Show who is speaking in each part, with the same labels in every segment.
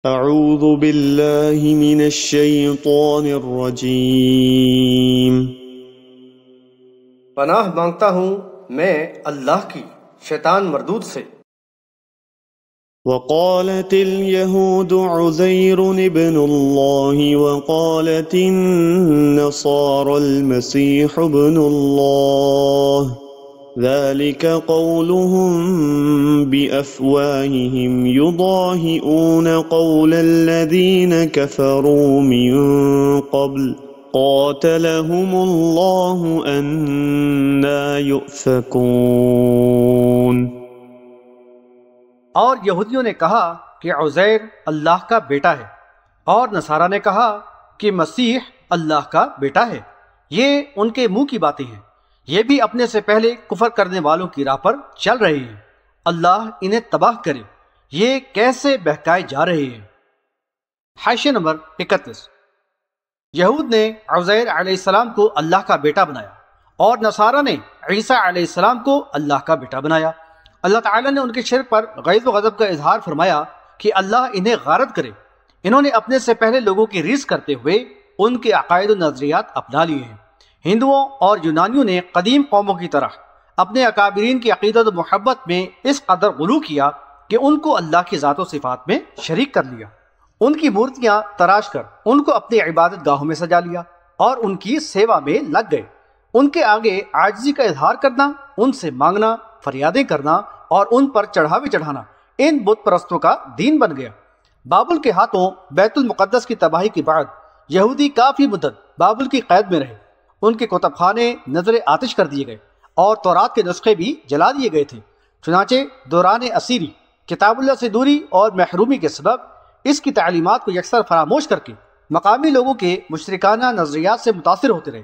Speaker 1: اعوذ باللہ من الشیطان الرجیم۔
Speaker 2: پناہ مانگتا ہوں میں اللہ کی شیطان مردود سے۔
Speaker 1: وقالت اليهود عزير ابن الله وقالت النصارى المسيح ابن الله ذلك قولهم بأفواههم يضاهئون قول الذين كفروا من قبل قاتلهم الله أنى يؤفكون۔
Speaker 3: اور یہودیوں نے کہا کہ عزیر اللہ کا بیٹا ہے، اور نصارہ نے کہا کہ مسیح اللہ کا بیٹا ہے۔ یہ ان کے منہ کی باتیں ہیں، یہ بھی اپنے سے پہلے کفر کرنے والوں کی راہ پر چل رہے ہیں۔ اللہ انہیں تباہ کرے، یہ کیسے بہکائے جا رہے ہیں۔ حاشیہ نمبر 31۔ یہود نے عزیر علیہ السلام کو اللہ کا بیٹا بنایا، اور نصارہ نے عیسیٰ علیہ السلام کو اللہ کا بیٹا بنایا۔ اللہ تعالیٰ نے ان کے شرک پر غیظ و غضب کا اظہار فرمایا کہ اللہ انہیں غارت کرے۔ انہوں نے اپنے سے پہلے لوگوں کی ریس کرتے ہوئے ان کے عقائد و نظریات اپنا لیے ہیں۔ ہندوؤں اور یونانیوں نے قدیم قوموں کی طرح اپنے اکابرین کی عقیدت و محبت میں اس قدر غلو کیا کہ ان کو اللہ کی ذات و صفات میں شریک کر لیا۔ ان کی مورتیاں تراش کر ان کو اپنی عبادت گاہوں میں سجا لیا اور ان کی سیوا میں لگ گئے۔ ان کے آگے عاجزی کا اظہار کرنا، ان سے مانگنا، فریادیں کرنا اور ان پر چڑھاوے چڑھانا ان بت پرستوں کا دین بن گیا۔ بابل کے ہاتھوں بیت المقدس کی تباہی کے بعد یہودی کافی مدت بابل کی قید میں رہے۔ ان کے کتب خانے نظر آتش کر دیے گئے اور تورات کے نسخے بھی جلا دیے گئے تھے۔ چنانچہ دوران اسیری کتاب اللہ سے دوری اور محرومی کے سبب اس کی تعلیمات کو یکسر فراموش کر کے مقامی لوگوں کے مشرکانہ نظریات سے متاثر ہوتے رہے۔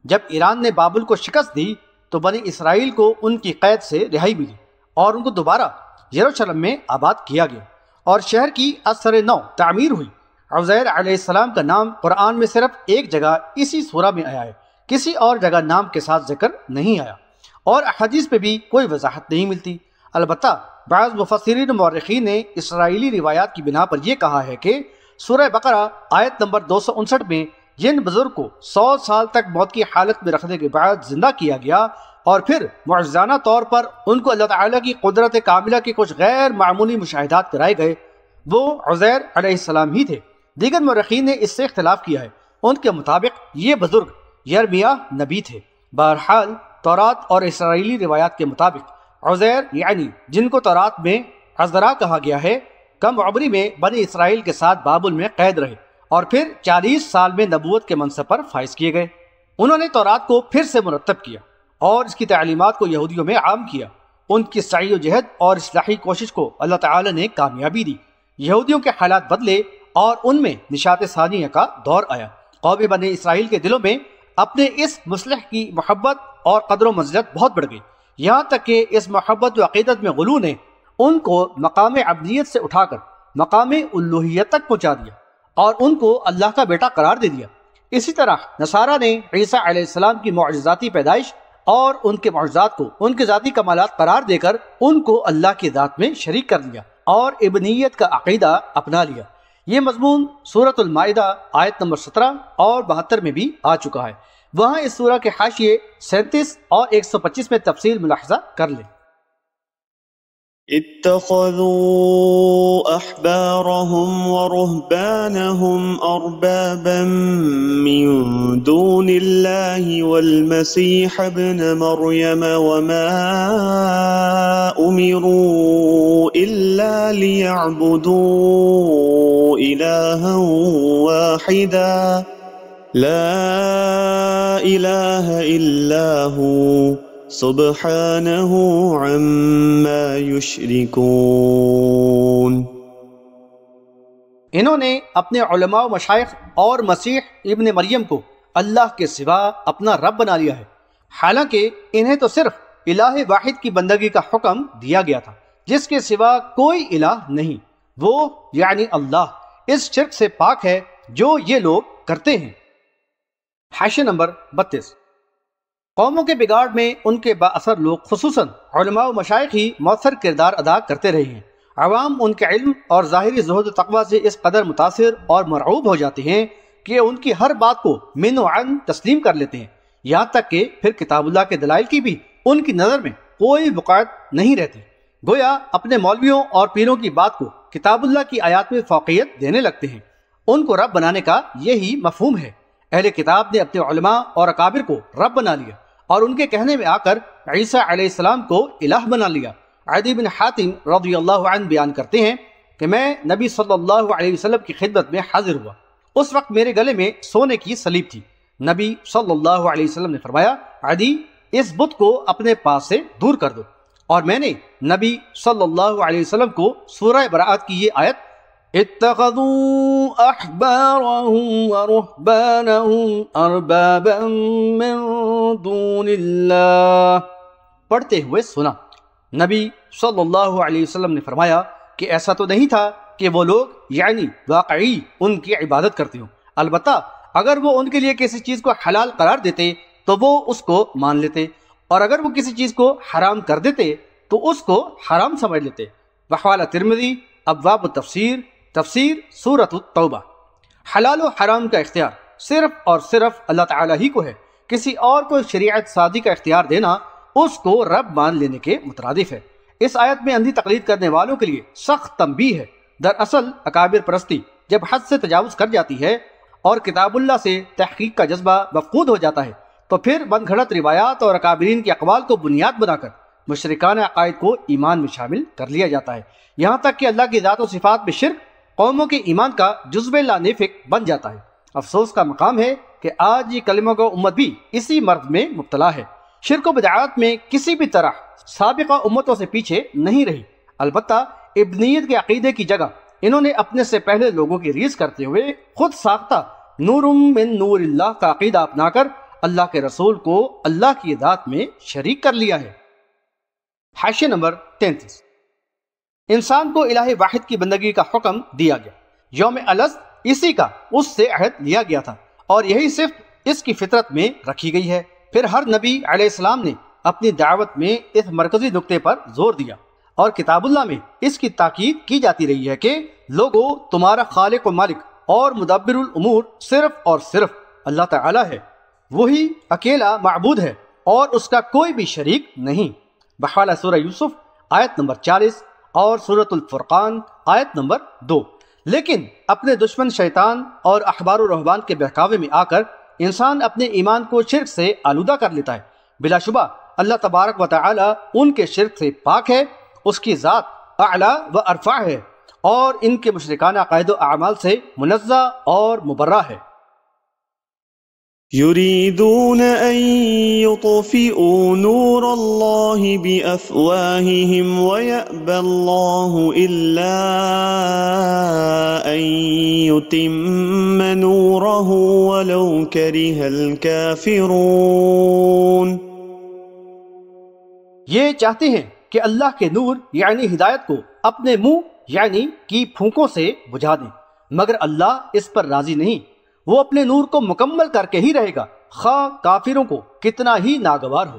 Speaker 3: جب ایران نے بابل کو شکست دی تو بنی اسرائیل کو ان کی قید سے رہائی ملی اور ان کو دوبارہ یروشلم میں آباد کیا گیا اور شہر کی اثر نو تعمیر ہوئی۔ عزیر علیہ السلام کا نام قرآن میں صرف ایک جگہ اسی سورہ میں آیا ہے، کسی اور جگہ نام کے ساتھ ذکر نہیں آیا، اور احادیث پہ بھی کوئی وضاحت نہیں ملتی۔ البتہ بعض مفسرین و مورخین نے اسرائیلی روایات کی بنا پر یہ کہا ہے کہ سورہ بقرہ آیت نمبر 259 میں جن بزرگ کو 100 سال تک موت کی حالت میں رکھنے کے بعد زندہ کیا گیا اور پھر معجزانہ طور پر ان کو اللہ تعالیٰ کی قدرت کاملہ کے کچھ غیر معمولی مشاہدات کرائے گئے، وہ عزیر علیہ السلام ہی تھے۔ دیگر مورخین نے اس سے اختلاف کیا ہے، ان کے مطابق یہ بزرگ یرمیاہ نبی تھے۔ بہرحال تورات اور اسرائیلی روایات کے مطابق عزیر یعنی جن کو تورات میں عزرا کہا گیا ہے، کم عمری میں بنی اسرائیل کے ساتھ بابل میں قید رہے اور پھر 40 سال میں نبوت کے منصب پر فائز کیے گئے۔ انہوں نے تورات کو پھر سے مرتب کیا اور اس کی تعلیمات کو یہودیوں میں عام کیا۔ ان کی سعی و جہد اور اصلاحی کوشش کو اللہ تعالی نے کامیابی دی۔ یہودیوں کے حالات بدلے اور ان میں نشاط ثانیہ کا دور آیا۔ قوم بنی اسرائیل کے دلوں میں اپنے اس مصلح کی محبت اور قدر و منزلت بہت بڑھ گئی، یہاں تک کہ اس محبت و عقیدت میں غلو نے ان کو مقام عبدیت سے اٹھا کر مقام الوہیت تک پہنچا دیا اور ان کو اللہ کا بیٹا قرار دے دیا۔ اسی طرح نصارہ نے عیسیٰ علیہ السلام کی معجزاتی پیدائش اور ان کے معجزات کو ان کے ذاتی کمالات قرار دے کر ان کو اللہ کی ذات میں شریک کر دیا اور ابنیت کا عقیدہ اپنا لیا۔ یہ مضمون سورۃ المائدہ آیت نمبر 17 اور 72 میں بھی آ چکا ہے، وہاں اس سورہ کے حاشیے 37 اور 125 میں تفصیل ملاحظہ کر لیں۔
Speaker 1: اتخذوا احبارهم ورهبانهم اربابا من دون الله والمسيح ابن مريم وما امروا الا ليعبدوا الها واحدا لا اله الا هو سبحانہ عما یشرکون۔
Speaker 3: انہوں نے اپنے علماء و مشائخ اور مسیح ابن مریم کو اللہ کے سوا اپنا رب بنا لیا ہے، حالانکہ انہیں تو صرف الہ واحد کی بندگی کا حکم دیا گیا تھا جس کے سوا کوئی الہ نہیں، وہ یعنی اللہ اس شرک سے پاک ہے جو یہ لوگ کرتے ہیں۔ حاشیہ نمبر 32۔ قوموں کے بگاڑ میں ان کے با اثر لوگ خصوصاً علماء و مشائخ ہی مؤثر کردار ادا کرتے رہے ہیں۔ عوام ان کے علم اور ظاہری زہد و تقوی سے اس قدر متاثر اور مرعوب ہو جاتے ہیں کہ ان کی ہر بات کو من و عن تسلیم کر لیتے ہیں، یہاں تک کہ پھر کتاب اللہ کے دلائل کی بھی ان کی نظر میں کوئی بقایت نہیں رہتی، گویا اپنے مولویوں اور پیروں کی بات کو کتاب اللہ کی آیات میں فوقیت دینے لگتے ہیں۔ ان کو رب بنانے کا یہی مفہوم ہے۔ اہل کتاب نے اپنے علماء اور اکابر کو رب بنا لیا اور ان کے کہنے میں آ کر عیسیٰ علیہ السلام کو الہ بنا لیا۔ عدی بن حاتم رضی اللہ عنہ بیان کرتے ہیں کہ میں نبی صلی اللہ علیہ وسلم کی خدمت میں حاضر ہوا، اس وقت میرے گلے میں سونے کی سلیب تھی۔ نبی صلی اللہ علیہ وسلم نے فرمایا، عدی اس بت کو اپنے پاس سے دور کر دو، اور میں نے نبی صلی اللہ علیہ وسلم کو سورہ براءت کی یہ آیت اتخذوا احبارهم ورهبانهم اربابا من دون اللہ پڑھتے ہوئے سنا۔ نبی صلی اللہ علیہ وسلم نے فرمایا کہ ایسا تو نہیں تھا کہ وہ لوگ یعنی واقعی ان کی عبادت کرتے ہوں، البتہ اگر وہ ان کے لیے کسی چیز کو حلال قرار دیتے تو وہ اس کو مان لیتے، اور اگر وہ کسی چیز کو حرام کر دیتے تو اس کو حرام سمجھ لیتے۔ بحوالہ ترمذی ابواب التفسیر، تفسیر سورۃ التوبہ۔ حلال و حرام کا اختیار صرف اور صرف اللہ تعالیٰ ہی کو ہے، کسی اور کو شریعت سازی کا اختیار دینا اس کو رب مان لینے کے مترادف ہے۔ اس آیت میں اندھی تقلید کرنے والوں کے لیے سخت تنبیہ ہے۔ دراصل اکابر پرستی جب حد سے تجاوز کر جاتی ہے اور کتاب اللہ سے تحقیق کا جذبہ مفقود ہو جاتا ہے تو پھر بن گھڑت روایات اور اکابرین کے اقوال کو بنیاد بنا کر مشرکانہ عقائد کو ایمان میں شامل کر لیا جاتا ہے، یہاں تک کہ اللہ کی ذات و صفات میں شرک قوموں کے ایمان کا جزو لا نافع بن جاتا ہے۔ افسوس کا مقام ہے کہ آج یہ کلمہ گو امت بھی اسی مرض میں مبتلا ہے۔ شرک و بدعات میں کسی بھی طرح سابقہ امتوں سے پیچھے نہیں رہی، البتہ ابنیت کے عقیدے کی جگہ انہوں نے اپنے سے پہلے لوگوں کی ریس کرتے ہوئے خود ساختہ نور من نور اللہ کا عقیدہ اپنا کر اللہ کے رسول کو اللہ کی ذات میں شریک کر لیا ہے۔ حاشیہ نمبر 33۔ انسان کو الہ واحد کی بندگی کا حکم دیا گیا، یوم الست اسی کا اس سے عہد لیا گیا تھا، اور یہی صرف اس کی فطرت میں رکھی گئی ہے۔ پھر ہر نبی علیہ السلام نے اپنی دعوت میں اس مرکزی نقطے پر زور دیا، اور کتاب اللہ میں اس کی تاکید کی جاتی رہی ہے کہ لوگو تمہارا خالق و مالک اور مدبر الامور صرف اور صرف اللہ تعالی ہے، وہی اکیلا معبود ہے اور اس کا کوئی بھی شریک نہیں۔ بحوالہ سورہ یوسف آیت نمبر 40 اور سورۃ الفرقان آیت نمبر 2۔ لیکن اپنے دشمن شیطان اور احبار و رہبان کے بہکاوے میں آ کر انسان اپنے ایمان کو شرک سے آلودہ کر لیتا ہے۔ بلا شبہ اللہ تبارک و تعالی ان کے شرک سے پاک ہے، اس کی ذات اعلیٰ و ارفع ہے اور ان کے مشرکانہ عقائد و اعمال سے منزہ اور مبرہ ہے۔
Speaker 1: يريدون أن يطفئوا نور الله بأفواههم ويأبى الله إلا أن يتم نوره ولو كره الكافرون۔
Speaker 3: یہ چاہتے ہیں کہ اللہ کے نور یعنی ہدایت کو اپنے منہ یعنی کی پھونکوں سے بجھا دیں، مگر اللہ اس پر راضی نہیں، وہ اپنے نور کو مکمل کر کے ہی رہے گا، خواہ کافروں کو کتنا ہی ناگوار ہو۔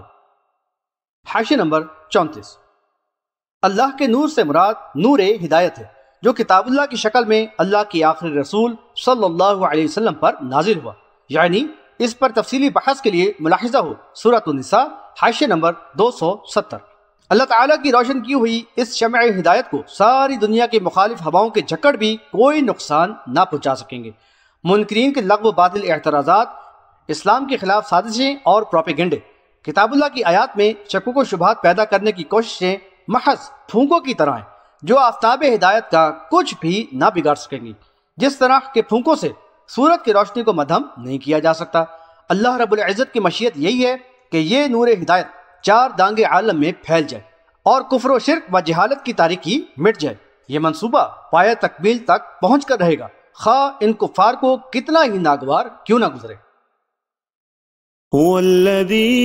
Speaker 3: حاشیہ نمبر 34۔ اللہ کے نور سے مراد نور ہدایت ہے، جو کتاب اللہ کی شکل میں اللہ کی آخری رسول صلی اللہ علیہ وسلم پر نازل ہوا، یعنی اس پر تفصیلی بحث کے لیے ملاحظہ ہو سورۃ النساء حاشیہ نمبر 270۔ اللہ تعالیٰ کی روشن کی ہوئی اس شمع ہدایت کو ساری دنیا کے مخالف ہواؤں کے جھکڑ بھی کوئی نقصان نہ پہنچا سکیں گے۔ منکرین کے لغو و باطل اعتراضات، اسلام کے خلاف سازشیں اور پروپیگنڈے، کتاب اللہ کی آیات میں شکوک و شبہات پیدا کرنے کی کوششیں محض پھونکوں کی طرح ہیں جو آفتاب ہدایت کا کچھ بھی نہ بگاڑ سکیں گی۔ جس طرح کے پھونکوں سے سورج کی روشنی کو مدھم نہیں کیا جا سکتا، اللہ رب العزت کی مشیت یہی ہے کہ یہ نور ہدایت چار دانگے عالم میں پھیل جائے اور کفر و شرک و جہالت کی تاریکی مٹ جائے۔ یہ منصوبہ پایہ تکمیل تک پہنچ کر رہے گا، خواہ ان کفار کو کتنا ہی ناگوار کیوں نہ گزرے۔
Speaker 1: هو الذي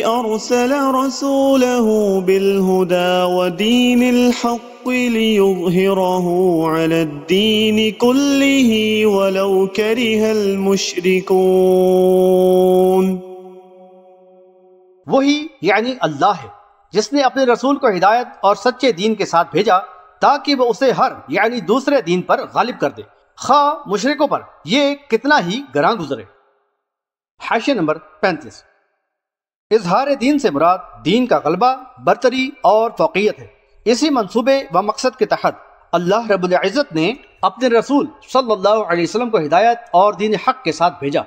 Speaker 1: أرسل رسوله بالهدى ودين الحق ليظهره على الدين كله ولو كره المشركون۔
Speaker 3: وہی یعنی اللہ ہے جس نے اپنے رسول کو ہدایت اور سچے دین کے ساتھ بھیجا تاکہ وہ اسے ہر یعنی دوسرے دین پر غالب کر دے، خواہ مشرکوں پر یہ کتنا ہی گراں گزرے۔ حاشیہ نمبر 35۔ اظہار دین سے مراد دین کا غلبہ، برتری اور فوقیت ہے۔ اسی منصوبے و مقصد کے تحت اللہ رب العزت نے اپنے رسول صلی اللہ علیہ وسلم کو ہدایت اور دین حق کے ساتھ بھیجا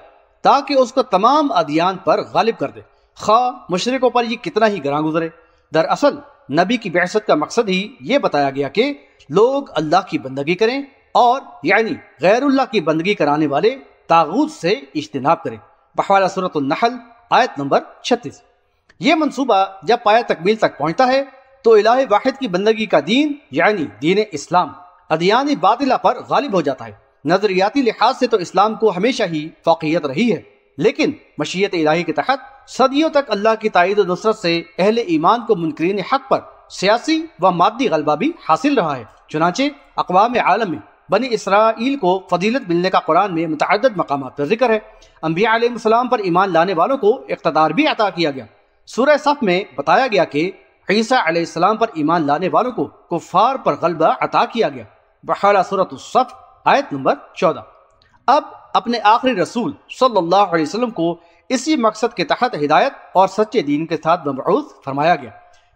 Speaker 3: تاکہ اس کو تمام ادیان پر غالب کر دے، خواہ مشرکوں پر یہ کتنا ہی گراں گزرے۔ دراصل نبی کی بعثت کا مقصد ہی یہ بتایا گیا کہ لوگ اللہ کی بندگی کریں اور یعنی غیر اللہ کی بندگی کرانے والے طاغوت سے اجتناب کریں، بحوالہ سورۃ النحل آیت نمبر 36۔ یہ منصوبہ جب پایہ تکمیل تک پہنچتا ہے تو الہ واحد کی بندگی کا دین یعنی دین اسلام ادیان باطلہ پر غالب ہو جاتا ہے۔ نظریاتی لحاظ سے تو اسلام کو ہمیشہ ہی فوقیت رہی ہے، لیکن مشیت الہی کے تحت صدیوں تک اللہ کی تائید و نصرت سے اہل ایمان کو منکرین حق پر سیاسی و مادی غلبہ بھی حاصل رہا ہے۔ چنانچہ اقوام عالم میں بنی اسرائیل کو فضیلت ملنے کا قرآن میں متعدد مقامات پر ذکر ہے۔ انبیاء علیہ السلام پر ایمان لانے والوں کو اقتدار بھی عطا کیا گیا۔ سورہ صف میں بتایا گیا کہ عیسیٰ علیہ السلام پر ایمان لانے والوں کو کفار پر غلبہ عطا کیا گیا، بحوالہ سورۃ الصف آیت نمبر 14۔ اب اپنے آخری رسول صلی اللہ علیہ وسلم کو اسی مقصد کے تحت ہدایت اور سچے دین کے ساتھ مبعوث فرمایا گیا۔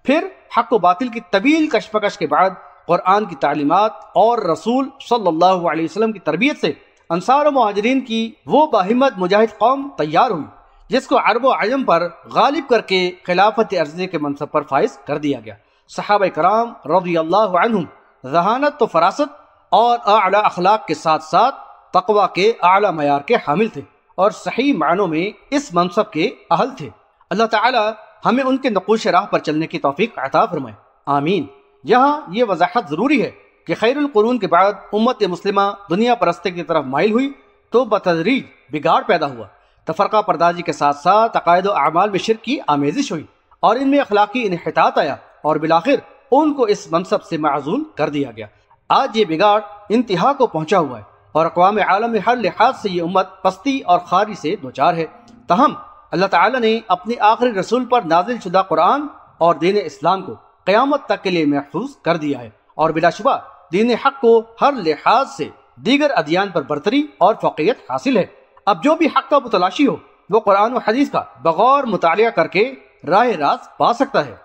Speaker 3: پھر حق و باطل کی طویل کشمکش کے بعد قرآن کی تعلیمات اور رسول صلی اللہ علیہ وسلم کی تربیت سے انصار و مہاجرین کی وہ باہمت مجاہد قوم تیار ہوئی جس کو عرب و عجم پر غالب کر کے خلافت عرضی کے منصب پر فائز کر دیا گیا۔ صحابہ کرام رضی اللہ عنہم ذہانت و فراست اور اعلیٰ اخلاق کے ساتھ ساتھ تقوی کے اعلیٰ معیار کے حامل تھے اور صحیح معنوں میں اس منصب کے اہل تھے۔ اللہ تعالی ہمیں ان کے نقوش راہ پر چلنے کی توفیق عطا فرمائے، آمین۔ یہاں یہ وضاحت ضروری ہے کہ خیر القرون کے بعد امت مسلمہ دنیا پرستی کی طرف مائل ہوئی تو بتدریج بگاڑ پیدا ہوا، تفرقہ پردازی کے ساتھ ساتھ عقائد و اعمال میں شرک کی آمیزش ہوئی اور ان میں اخلاقی انحطاط آیا اور بالآخر ان کو اس منصب سے معزول کر دیا گیا۔ آج یہ بگاڑ انتہا کو پہنچا ہوا ہے اور اقوام عالم میں ہر لحاظ سے یہ امت پستی اور خاری سے دوچار ہے۔ تاہم اللہ تعالی نے اپنے آخری رسول پر نازل شدہ قرآن اور دین اسلام کو قیامت تک کے لیے محفوظ کر دیا ہے اور بلا شبہ دین حق کو ہر لحاظ سے دیگر ادیان پر برتری اور فوقیت حاصل ہے۔ اب جو بھی حق کا متلاشی ہو وہ قرآن و حدیث کا بغور مطالعہ کر کے راہ راست پا سکتا ہے۔